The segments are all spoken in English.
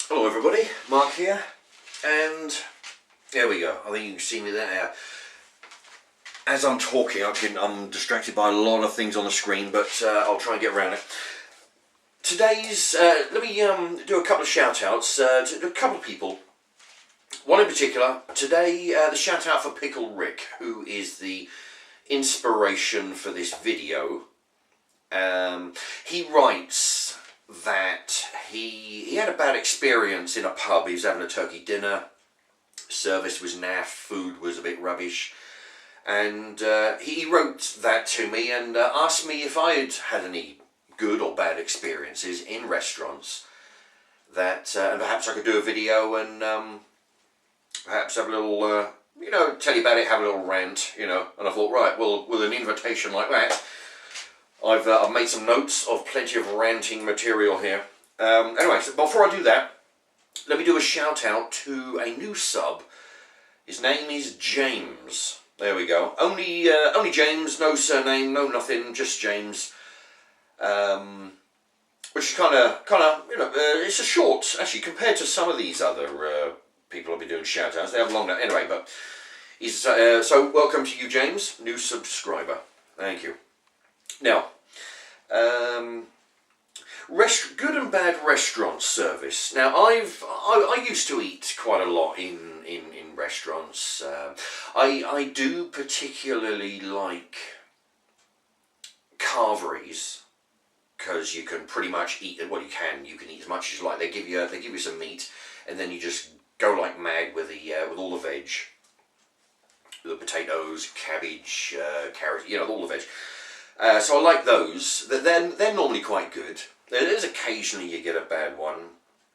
Hello everybody, Mark here, and there we go. I think you can see me there. As I'm talking, I'm distracted by a lot of things on the screen, but I'll try and get around it. Today's, let me do a couple of shout outs to a couple of people. One in particular, today the shout out for Pickle Rick, who is the inspiration for this video. He writes that he had a bad experience in a pub. He was having a turkey dinner, service was naff, food was a bit rubbish, and he wrote that to me and asked me if I had any good or bad experiences in restaurants, that and perhaps I could do a video and perhaps have a little, tell you about it, have a little rant, and I thought, right, well, with an invitation like that, I've made some notes of plenty of ranting material here. Anyway, so before I do that, let me do a shout out to a new sub. His name is James. There we go. Only James, no surname, no nothing, just James. Which is kind of, it's a short, actually, compared to some of these other people I'll be doing shout outs. They have long, anyway, but he's, so welcome to you, James, new subscriber. Thank you. Now, good and bad restaurant service. Now, I used to eat quite a lot in restaurants. I do particularly like carveries, because you can pretty much eat, well, you can eat as much as you like. They give you some meat, and then you just go like mad with all the veg, the potatoes, cabbage, carrots, all the veg. So I like those. They're normally quite good. There's occasionally you get a bad one,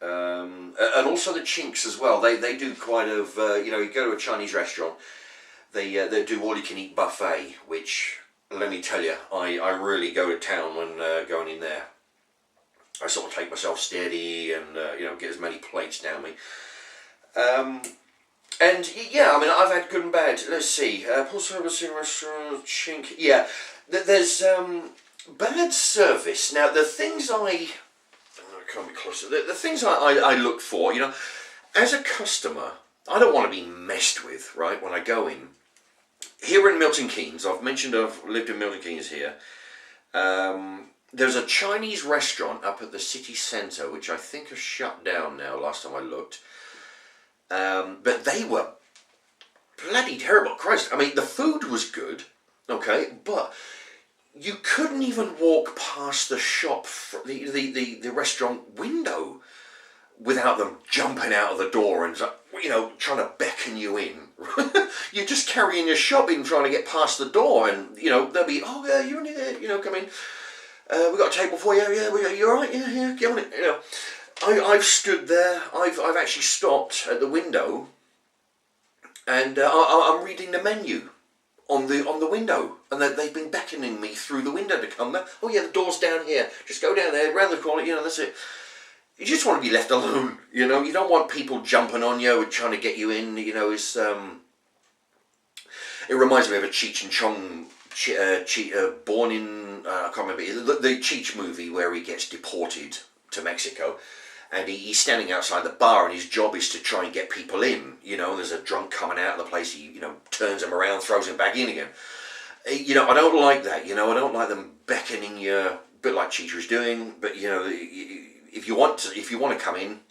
and also the chinks as well. They do quite of you go to a Chinese restaurant, they do all you can eat buffet, which, let me tell you, I really go to town when going in there. I sort of take myself steady and get as many plates down me. And yeah, I mean, I've had good and bad. Let's see, full service in restaurant, chink. Yeah, there's bad service. Now, the things I can't be closer. The things I look for, as a customer, I don't want to be messed with, right? When I go in. Here in Milton Keynes, I've mentioned I've lived in Milton Keynes here. There's a Chinese restaurant up at the city centre, which I think has shut down now, last time I looked. But they were bloody terrible. Christ, I mean, the food was good, okay, but you couldn't even walk past the shop, the restaurant window, without them jumping out of the door and, trying to beckon you in. You're just carrying your shopping, trying to get past the door, and, they'll be, oh, yeah, you're in there, come in. We got a table for you, yeah, you're all right, yeah, get on it, I've stood there, I've actually stopped at the window, and I'm reading the menu on the window, and they've been beckoning me through the window to come there. Oh yeah, the door's down here, just go down there, round the corner, that's it. You just want to be left alone, you don't want people jumping on you and trying to get you in, it's, it reminds me of a Cheech and Chong, born in, I can't remember, the Cheech movie where he gets deported to Mexico. And he's standing outside the bar, and his job is to try and get people in. There's a drunk coming out of the place. He, turns him around, throws him back in again. I don't like that. I don't like them beckoning you, a bit like Cheetah is doing. But if you want to come in,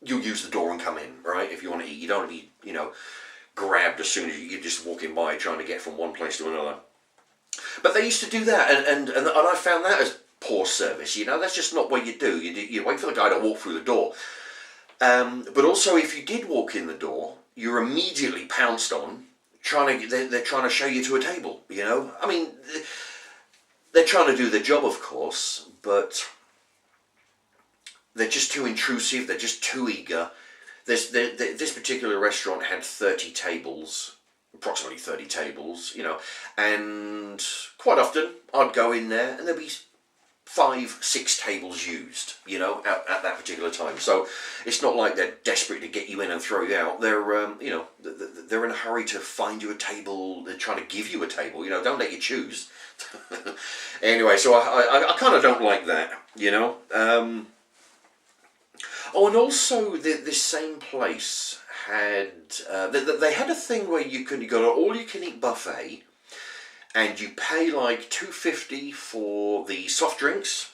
you'll use the door and come in, right? If you want to eat, you don't want to be, grabbed as soon as you're just walking by, trying to get from one place to another. But they used to do that, and I found that as poor service. That's just not what you do. You wait for the guy to walk through the door. But also, if you did walk in the door, you're immediately pounced on. They're trying to show you to a table. I mean, they're trying to do their job, of course, but they're just too intrusive. They're just too eager. This particular restaurant had 30 tables. Approximately 30 tables. And quite often I'd go in there and there'd be 5-6 tables used, at that particular time. So it's not like they're desperate to get you in and throw you out. They're, they're in a hurry to find you a table. They're trying to give you a table. Don't let you choose. Anyway, so I kind of don't like that. Oh, and also this same place had they had a thing where you got an all-you-can-eat buffet, and you pay like $2.50 for the soft drinks,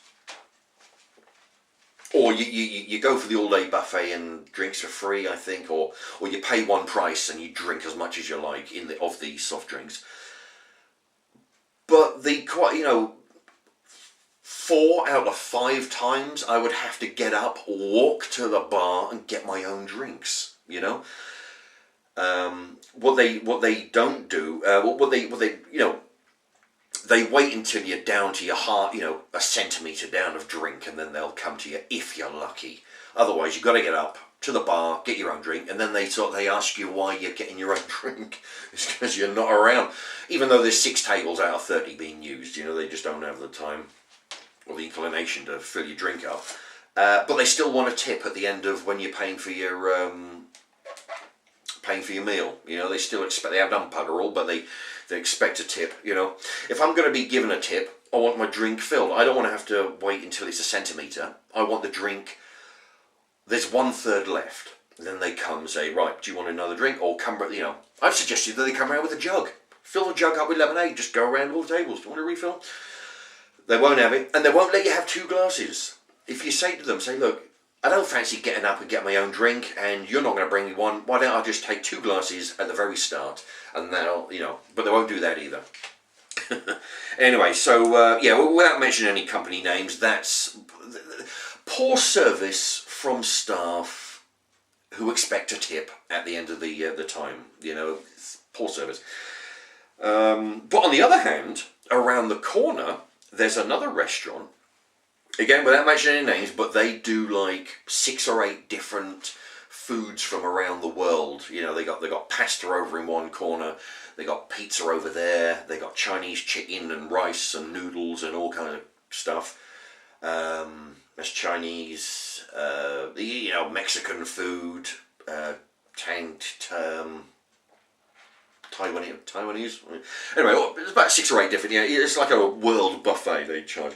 or you go for the all-day buffet and drinks are free, I think, or you pay one price and you drink as much as you like of the soft drinks. But quite 4 out of 5 times I would have to get up, walk to the bar, and get my own drinks. What they don't do, they wait until you're down to your heart, a centimetre down of drink, and then they'll come to you if you're lucky. Otherwise, you've got to get up to the bar, get your own drink, and then they ask you why you're getting your own drink. It's because you're not around. Even though there's 6 tables out of 30 being used, they just don't have the time or the inclination to fill your drink up. But they still want a tip at the end of when you're paying for your meal. They still expect, they have done bugger but they expect a tip. If I'm going to be given a tip, I want my drink filled. I don't want to have to wait until it's a centimetre. I want the drink, there's 1/3 left. Then they come and say, right, do you want another drink? Or I've suggested that they come around with a jug. Fill the jug up with lemonade, just go around all the tables. Do you want a refill? They won't have it, and they won't let you have 2 glasses. If you say to them, look, I don't fancy getting up and get my own drink, and you're not going to bring me one, why don't I just take 2 glasses at the very start? And that'll, but they won't do that either. Anyway, so, without mentioning any company names, that's poor service from staff who expect a tip at the end of the time. Poor service. But on the other hand, around the corner, there's another restaurant, again, without mentioning any names, but they do like 6 or 8 different foods from around the world. They got pasta over in one corner, they got pizza over there, they got Chinese chicken and rice and noodles and all kind of stuff. There's Chinese, Mexican food, Taiwanese. Anyway, there's about 6 or 8 different. It's like a world buffet they charge.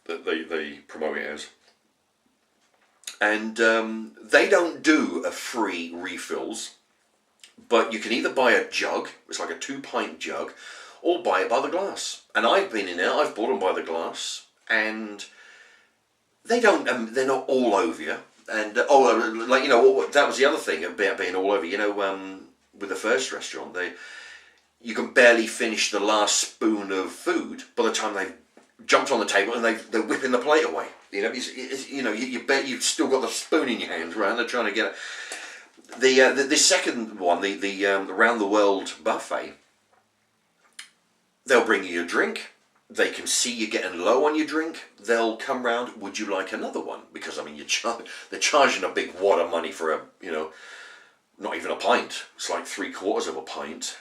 That they promote it as. And they don't do a free refills, but you can either buy a jug, it's like a 2-pint jug, or buy it by the glass. And I've been in there, I've bought them by the glass, and they don't, they're not all over you. And, that was the other thing about being all over, with the first restaurant, you can barely finish the last spoon of food by the time they've jumped on the table and they're whipping the plate away. You bet you've still got the spoon in your hand, right? And they're trying to get it. The second one, the round the world buffet, they'll bring you a drink. They can see you getting low on your drink. They'll come round. Would you like another one? Because they're charging a big wad of money for not even a pint. It's like 3/4 of a pint.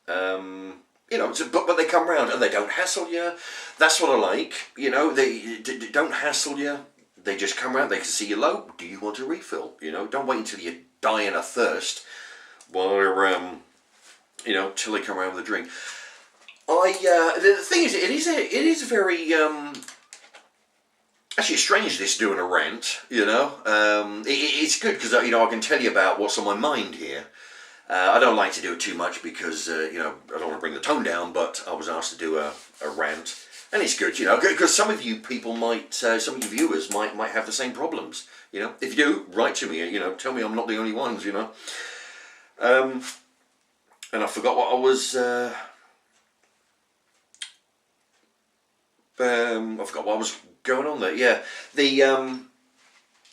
But they come round and they don't hassle you. That's what I like. They don't hassle you. They just come round. They can see you low. Do you want a refill? Don't wait until you're dying of thirst, till they come around with a drink. The thing is, it is very actually strange, this doing a rant. It's good because I can tell you about what's on my mind here. I don't like to do it too much because, I don't want to bring the tone down, but I was asked to do a rant. And it's good, because some of you people some of you viewers might have the same problems, If you do, write to me, tell me I'm not the only ones, And I forgot what I was, I forgot what was going on there, yeah.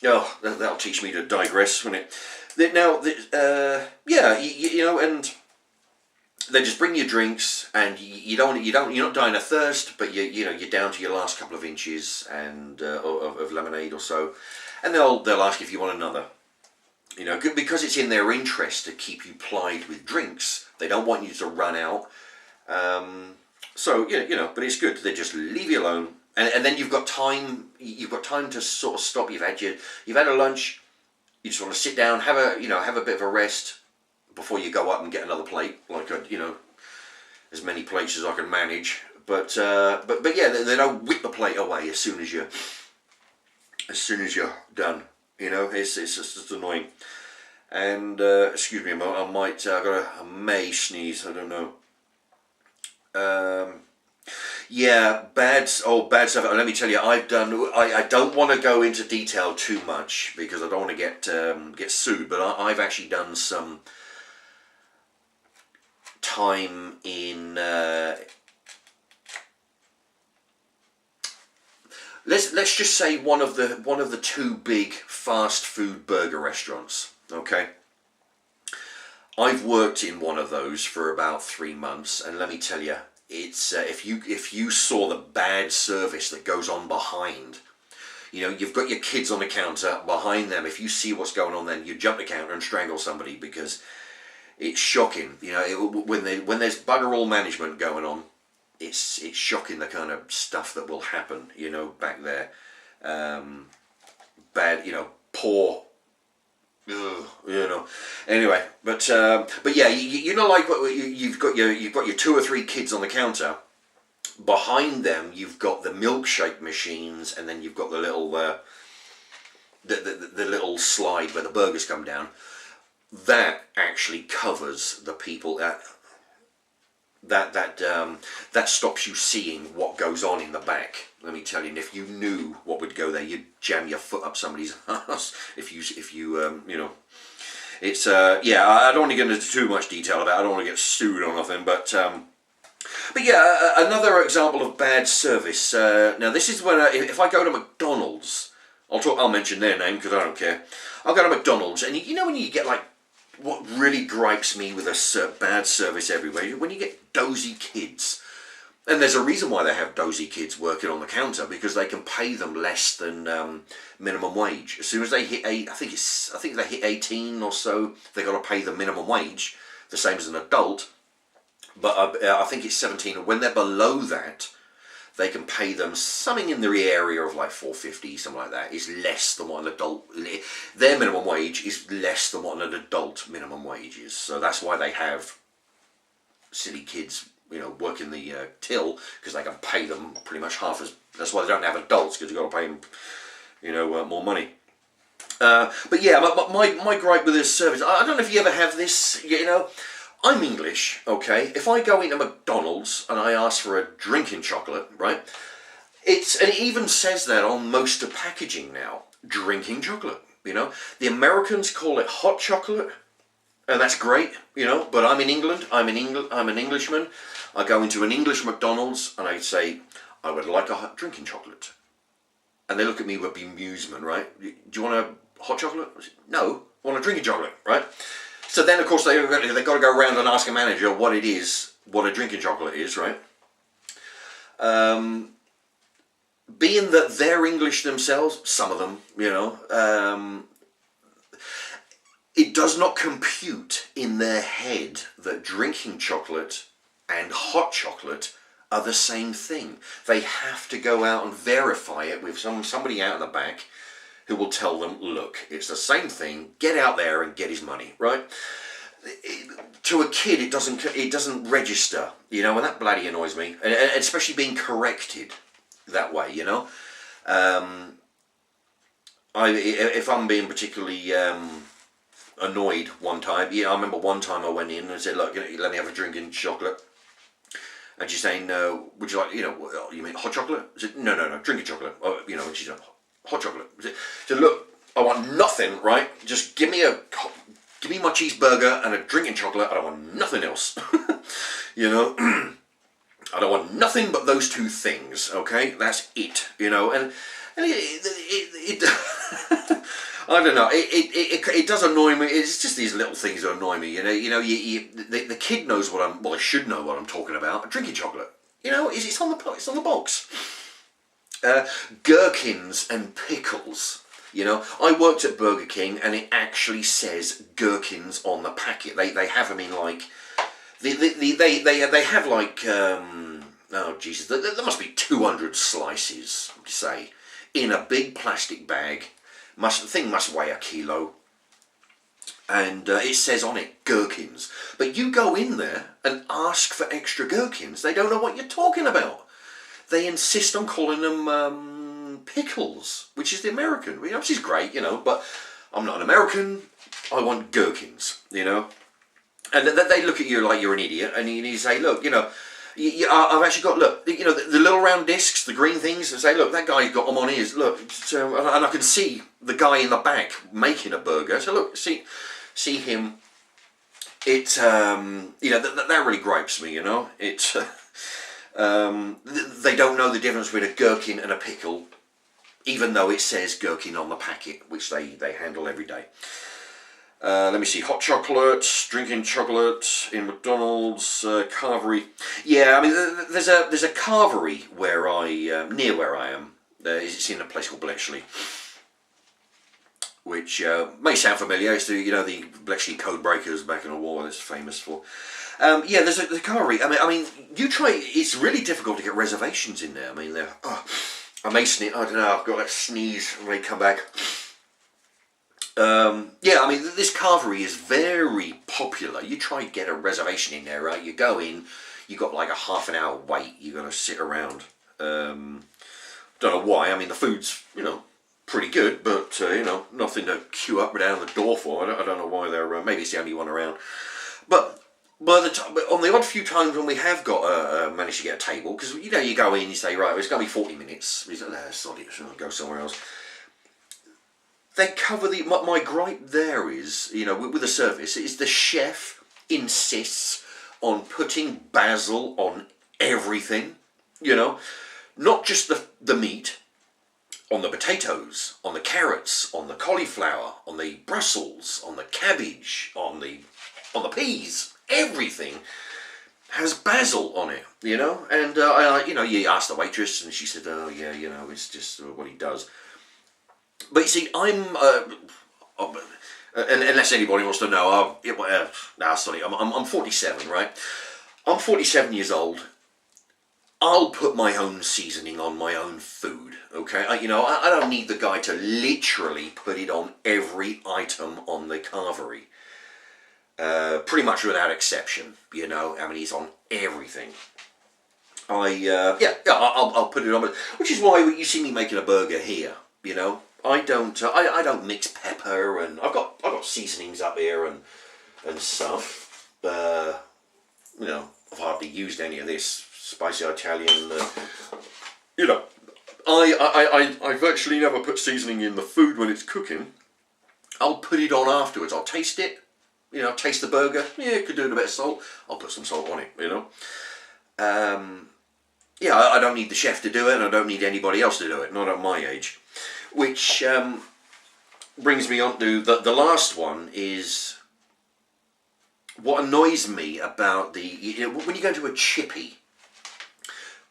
That'll teach me to digress, won't it? Now, and they just bring you drinks, and you're not dying of thirst, but you're down to your last couple of inches and of lemonade or so, and they'll ask if you want another. Because it's in their interest to keep you plied with drinks. They don't want you to run out. But it's good. They just leave you alone, and then you've got time. You've got time to sort of stop. You've had a lunch. You just want to sit down, have a bit of a rest before you go up and get another plate, like as many plates as I can manage. But yeah, they don't whip the plate away as soon as you're done. You know, it's just annoying. And excuse me a moment, I may sneeze. I don't know. Yeah, bad stuff. Let me tell you, I don't want to go into detail too much because I don't want to get sued. But I've actually done some time in. Let's just say one of the two big fast food burger restaurants. Okay. I've worked in one of those for about 3 months, and let me tell you, it's if you saw the bad service that goes on behind, you know, you've got your kids on the counter behind them. If you see what's going on, then you jump the counter and strangle somebody because it's shocking. You know, when there's bugger all management going on, it's shocking the kind of stuff that will happen. You know, back there, bad. You know, poor. Ugh, you know. Anyway, but yeah, you know, like you've got your 2 or 3 kids on the counter. Behind them, you've got the milkshake machines, and then you've got the little the little slide where the burgers come down. That actually covers the people. That stops you seeing what goes on in the back. Let me tell you, and if you knew what would go there, you'd jam your foot up somebody's ass. If you you know, it's yeah. I don't want to get into too much detail about it. I don't want to get sued or nothing, but yeah, another example of bad service. Now this is when if I go to McDonald's, I'll mention their name because I don't care. I'll go to McDonald's, and you know when you get like. What really gripes me with a bad service everywhere, when you get dozy kids, and there's a reason why they have dozy kids working on the counter, because they can pay them less than minimum wage. As soon as they hit I think they hit 18 or so, they got to pay the minimum wage, the same as an adult. But I think it's 17, and when they're below that, they can pay them something in the area of like $4.50, something like that. Is less than what an adult. Their minimum wage is less than what an adult minimum wage is. So that's why they have silly kids, you know, working the till, because they can pay them pretty much half as. That's why they don't have adults, because you've got to pay them, you know, more money. But yeah, my gripe with this service. I don't know if you ever have this. You know. I'm English, okay? If I go into McDonald's and I ask for a drinking chocolate, right? And it even says that on most of packaging now, drinking chocolate, you know? The Americans call it hot chocolate, and that's great, you know? But I'm in England, I'm an Englishman. I go into an English McDonald's and I say, I would like a hot drinking chocolate. And they look at me with bemusement, right? Do you want a hot chocolate? I say, no, I want a drinking chocolate, right? So then, of course, they've got to go around and ask a manager what it is, what a drinking chocolate is, right? Being that they're English themselves, some of them, you know, it does not compute in their head that drinking chocolate and hot chocolate are the same thing. They have to go out and verify it with somebody out in the back who will tell them, look, it's the same thing, get out there and get his money, right? To a kid, it doesn't register, you know, and that bloody annoys me, and especially being corrected that way, you know. If I'm being particularly annoyed one time, yeah, I remember one time I went in and said, look, let me have a drinking chocolate. And she's saying, would you like, you know, you mean hot chocolate? I said, no, drinking chocolate. Oh, you know, and she's like, hot chocolate. I said, look, I want nothing, right? Just give me my cheeseburger and a drinking chocolate. I don't want nothing else. You know, I don't want nothing but those two things. Okay, that's it. You know, and it I don't know. It does annoy me. It's just these little things that annoy me. You know, the kid knows I should know what I'm talking about. A drinking chocolate. You know, it's on the box. Gherkins and pickles. You know, I worked at Burger King and it actually says gherkins on the packet. They have them in like they have like oh Jesus, there must be 200 slices, say, in a big plastic bag. The thing must weigh 1 kilo. And it says on it gherkins. But you go in there and ask for extra gherkins, they don't know what you're talking about. They insist on calling them pickles, which is the American, which is great, but I'm not an American. I want gherkins, And they look at you like you're an idiot, and you say, look, I've actually got, look, the little round discs, the green things, and say, look, that guy's got them on his, look, so, and I can see the guy in the back making a burger, so look, see him. It, that really gripes me, It, they don't know the difference between a gherkin and a pickle, even though it says gherkin on the packet, which they handle every day. Let me see, hot chocolate, drinking chocolate in McDonald's, carvery. Yeah, I mean, there's a carvery where near where I am. It's in a place called Bletchley, which may sound familiar. It's the Bletchley code breakers back in the war. That's famous for. Yeah, there's a carvery. I mean, you try. It's really difficult to get reservations in there. I mean, I may sneeze. I don't know. I've got that sneeze. I may come back. Yeah, I mean, this carvery is very popular. You try to get a reservation in there, right? You go in, you got like a half an hour wait. You're gonna sit around. Don't know why. I mean, the food's pretty good, but nothing to queue up down the door for. I don't know why they're. Maybe it's the only one around. But by the time, on the odd few times when we have got managed to get a table, because you go in, you say, right, well, it's gonna be 40 minutes. You say, no, sorry, I'll go somewhere else. They cover my gripe there is, with the service, is the chef insists on putting basil on everything, not just the meat, on the potatoes, on the carrots, on the cauliflower, on the Brussels, on the cabbage, on the peas, everything has basil on it, and you ask the waitress and she said, oh yeah, it's just what he does. But you see, I'm, unless anybody wants to know, I'm 47, right? I'm 47 years old. I'll put my own seasoning on my own food, okay? I don't need the guy to literally put it on every item on the carvery. Pretty much without exception, I mean, he's on everything. I'll put it on, which is why you see me making a burger here, I don't mix pepper, and I've got seasonings up here and stuff. I've hardly used any of this spicy Italian. I virtually never put seasoning in the food when it's cooking. I'll put it on afterwards. I'll taste it. Taste the burger. Yeah, it could do with a bit of salt. I'll put some salt on it. I don't need the chef to do it, and I don't need anybody else to do it. Not at my age. Which brings me on to the last one is what annoys me about when you go to a chippy,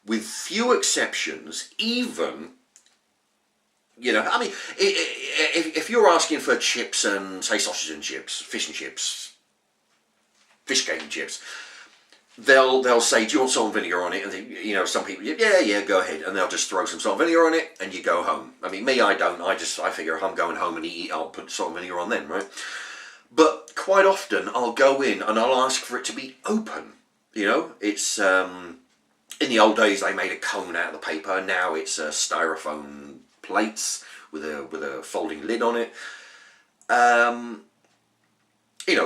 with few exceptions, even, I mean, if you're asking for chips and, say, sausage and chips, fish and chips, fish cake and chips, they'll say, do you want salt and vinegar on it? And some people, yeah, go ahead. And they'll just throw some salt and vinegar on it and you go home. I mean, me, I don't. I figure if I'm going home and eat, I'll put salt and vinegar on then, right? But quite often I'll go in and I'll ask for it to be open. It's, in the old days they made a cone out of the paper. Now it's styrofoam plates with a folding lid on it.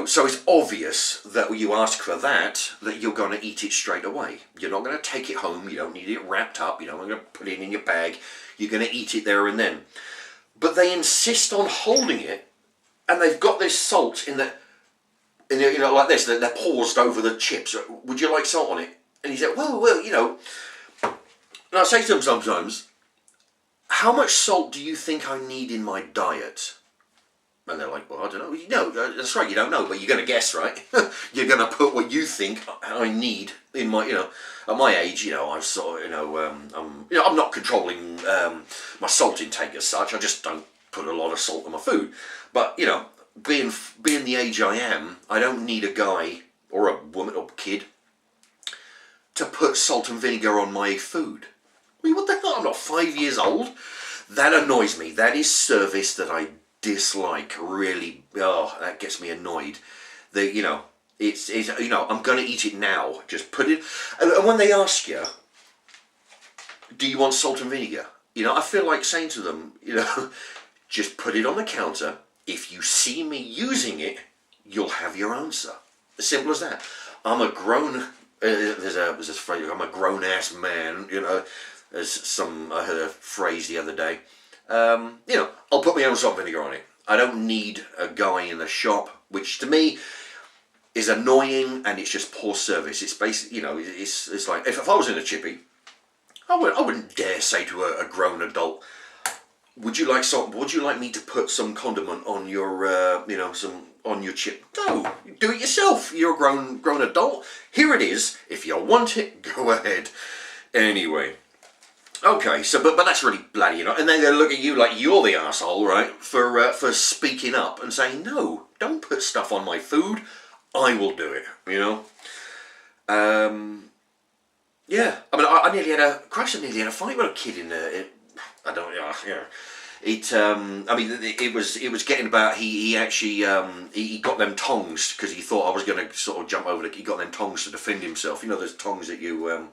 So it's obvious that when you ask for that you're going to eat it straight away. You're not going to take it home. You don't need it wrapped up. You don't want to put it in your bag. You're going to eat it there and then. But they insist on holding it, and they've got this salt in the like this. They're paused over the chips. Would you like salt on it? And he said, well. And I say to them sometimes, how much salt do you think I need in my diet? And they're like, well, I don't know. No, that's right, you don't know, but you're going to guess, right? You're going to put what you think I need in my, at my age, I've sort of, I'm not controlling my salt intake as such. I just don't put a lot of salt on my food. But, being the age I am, I don't need a guy or a woman or kid to put salt and vinegar on my food. I mean, what the hell? I'm not 5 years old. That annoys me. That is service that I dislike, really. That gets me annoyed. It's I'm going to eat it now. Just put it. And when they ask you, do you want salt and vinegar? You know, I feel like saying to them, you know, just put it on the counter. If you see me using it, you'll have your answer. As simple as that. I'm a grown. There's this phrase. I'm a grown ass man. You know, I heard a phrase the other day. You know, I'll put my own salt and vinegar on it. I don't need a guy in the shop, which to me is annoying, and it's just poor service. It's basically, you know, it's like if I was in a chippy, I wouldn't dare say to a grown adult, would you like salt? Would you like me to put some condiment on your, you know, some on your chip? No, do it yourself. You're a grown adult. Here it is. If you want it, go ahead. Anyway, okay. So, but that's really bloody, you know. And then they look at you like you're the asshole, right? For speaking up and saying no. Don't put stuff on my food. I will do it. You know. Yeah. I mean, I nearly had a fight with a kid in there. I don't. Yeah. It. I mean, it was getting about. He actually. He got them tongs because he thought I was going to sort of jump over. He got them tongs to defend himself. You know, those tongs that you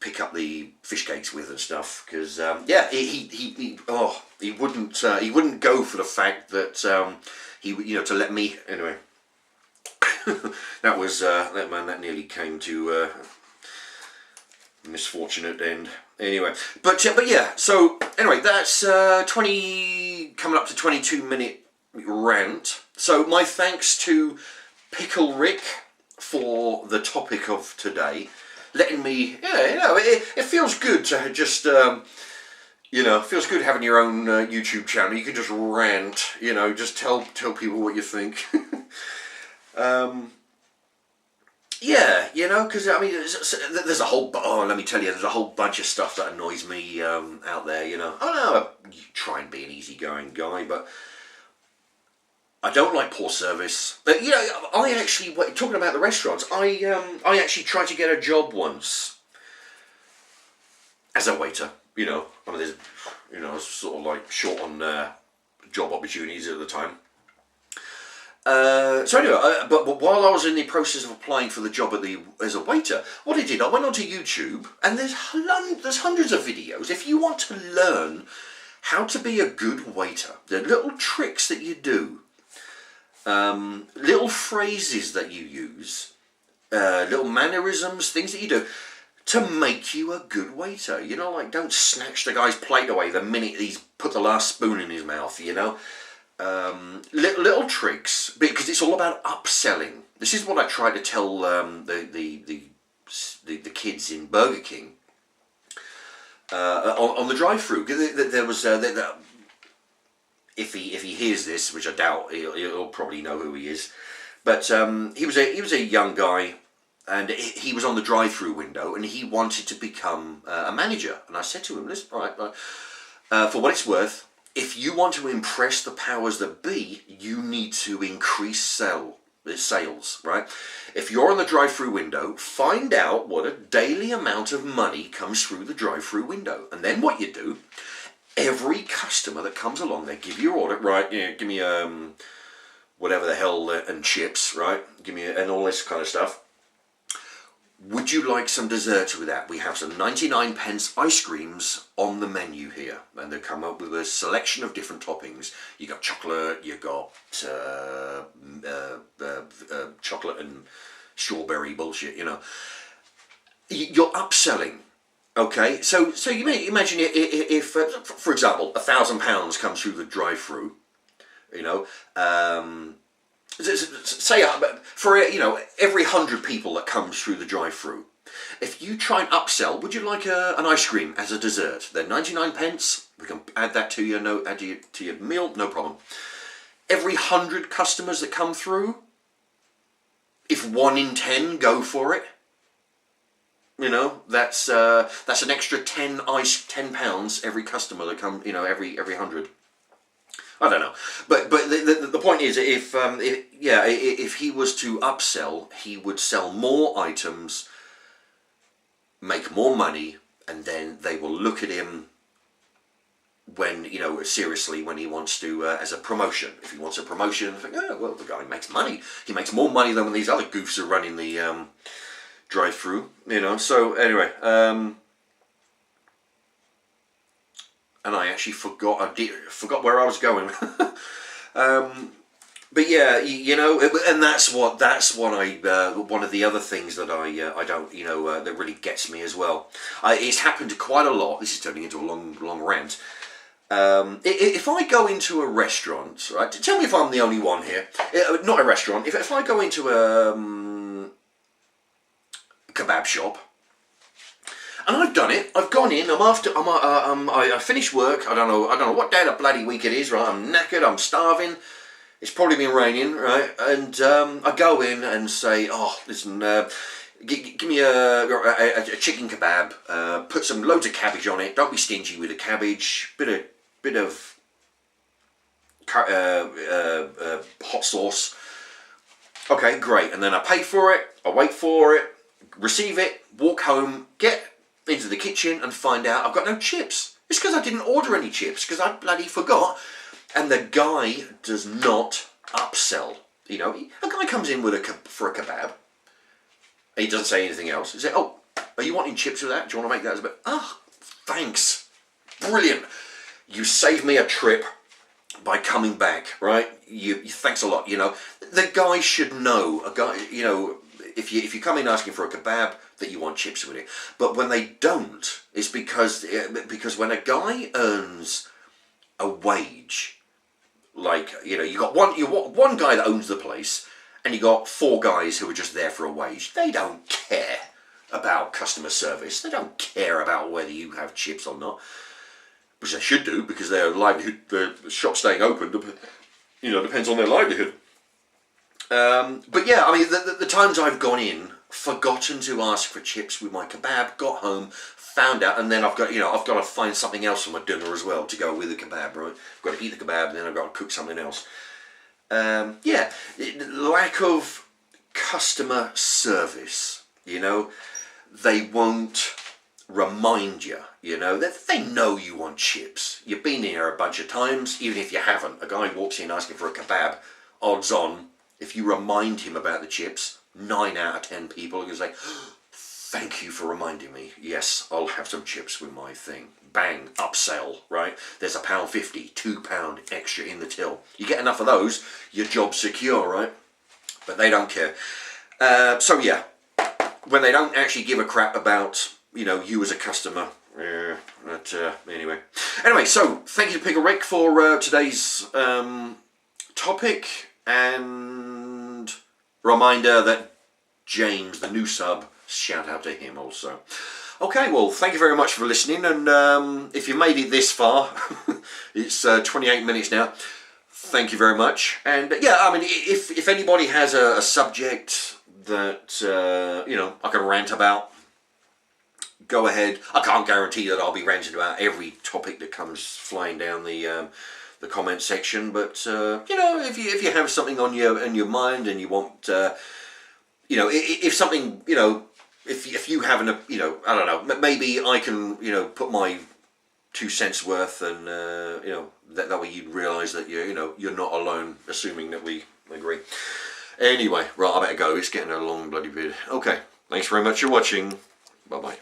pick up the fish cakes with and stuff. Because yeah, he wouldn't go for the fact that he, you know, to let me anyway. That nearly came to misfortunate end. Anyway, but yeah. So anyway, that's 20 coming up to 22-minute rant. So my thanks to Pickle Rick for the topic of today, letting me. Yeah, you know, it feels good to just. You know, it feels good having your own YouTube channel. You can just rant. You know, just tell people what you think. Yeah, you know, because I mean, there's a whole. Oh, let me tell you, there's a whole bunch of stuff that annoys me out there. You know, I know I try and be an easygoing guy, but I don't like poor service. But you know, I actually talking about the restaurants. I actually tried to get a job once as a waiter. You know, I mean, there's, you know, I was sort of like short on job opportunities at the time. So anyway, but while I was in the process of applying for the job as a waiter, what I did, I went onto YouTube, and there's hundreds of videos. If you want to learn how to be a good waiter, the little tricks that you do, little phrases that you use, little mannerisms, things that you do to make you a good waiter. You know, like don't snatch the guy's plate away the minute he's put the last spoon in his mouth, you know. Little tricks, because it's all about upselling. This is what I try to tell the kids in Burger King on the drive-through. There was if he hears this, which I doubt, he'll probably know who he is. But he was a young guy, and he was on the drive-through window, and he wanted to become a manager. And I said to him, "Listen, all right, for what it's worth, if you want to impress the powers that be, you need to increase sales, right? If you're on the drive-through window, find out what a daily amount of money comes through the drive-through window. And then what you do, every customer that comes along, they give you your order, right? Yeah, give me whatever the hell, and chips, right? Give me, and all this kind of stuff. Would you like some dessert with that? We have some 99p ice creams on the menu here, and they come up with a selection of different toppings. You got chocolate, you got chocolate and strawberry bullshit. You know, you're upselling. Okay, so you may imagine if for example, £1,000 comes through the drive-through. You know. Say for, you know, every 100 people that comes through the drive-through, if you try and upsell, would you like an ice cream as a dessert? They're 99p. We can add that to your meal, no problem. Every 100 customers that come through, if 1 in 10 go for it, you know, that's an extra £10 every customer that come, you know, every 100. I don't know, but the point is, if he was to upsell, he would sell more items, make more money, and then they will look at him when, you know, seriously, when he wants to, as a promotion. If he wants a promotion, think, oh, well, the guy makes money. He makes more money than when these other goofs are running the drive-through, you know. So anyway, and I actually forgot where I was going. But yeah, you know, and that's what I one of the other things that I don't, you know, that really gets me as well. It's happened quite a lot. This is turning into a long rant. If I go into a restaurant, right? Tell me if I'm the only one here. Not a restaurant. If I go into a kebab shop, and I've done it. I've gone in. I finished work. I don't know what day of the bloody week it is. Right? I'm knackered. I'm starving. It's probably been raining, right? And I go in and say, "Oh, listen, give me a chicken kebab. Put some loads of cabbage on it. Don't be stingy with the cabbage. Bit of hot sauce. Okay, great. And then I pay for it. I wait for it. Receive it. Walk home. Get into the kitchen and find out I've got no chips. It's because I didn't order any chips because I bloody forgot." And the guy does not upsell. You know, a guy comes in with for a kebab. He doesn't say anything else. He says, "Oh, are you wanting chips with that? Do you want to make that as a bit?" "Ah, thanks. Brilliant. You saved me a trip by coming back, right? You thanks a lot." You know, the guy should know. A guy, you know, if you come in asking for a kebab, that you want chips with it. But when they don't, it's because when a guy earns a wage, like, you know, you got one guy that owns the place, and you got 4 guys who are just there for a wage. They don't care about customer service. They don't care about whether you have chips or not, which they should do because their livelihood, the shop staying open, you know, depends on their livelihood. But yeah, I mean, the times I've gone in, forgotten to ask for chips with my kebab, got home, found out, and then I've got to find something else for my dinner as well to go with the kebab, right? I've got to eat the kebab, and then I've got to cook something else. Lack of customer service, you know, they won't remind you, you know, they know you want chips. You've been here a bunch of times, even if you haven't. A guy walks in asking for a kebab, odds on, if you remind him about the chips, 9 out of 10 people are going to say, "Thank you for reminding me. Yes, I'll have some chips with my thing." Bang, upsell, right? There's £1.50, £2 extra in the till. You get enough of those, your job's secure, right? But they don't care. So yeah, when they don't actually give a crap about, you know, you as a customer. Anyway, so thank you to Pickle Rick for today's topic, and reminder that James, the new sub, shout out to him also. Okay, well, thank you very much for listening, and if you made it this far, it's 28 minutes now. Thank you very much. And yeah, I mean, if anybody has a subject that you know, I can rant about, go ahead. I can't guarantee that I'll be ranting about every topic that comes flying down the comment section, but you know, if you have something on your mind and you want, you know, if something, you know, if you have you know, I don't know, maybe I can, you know, put my 2 cents worth, and you know, that way you'd realise that you're not alone, assuming that we agree. Anyway, right, I better go. It's getting a long bloody bit. Okay, thanks very much for watching. Bye bye.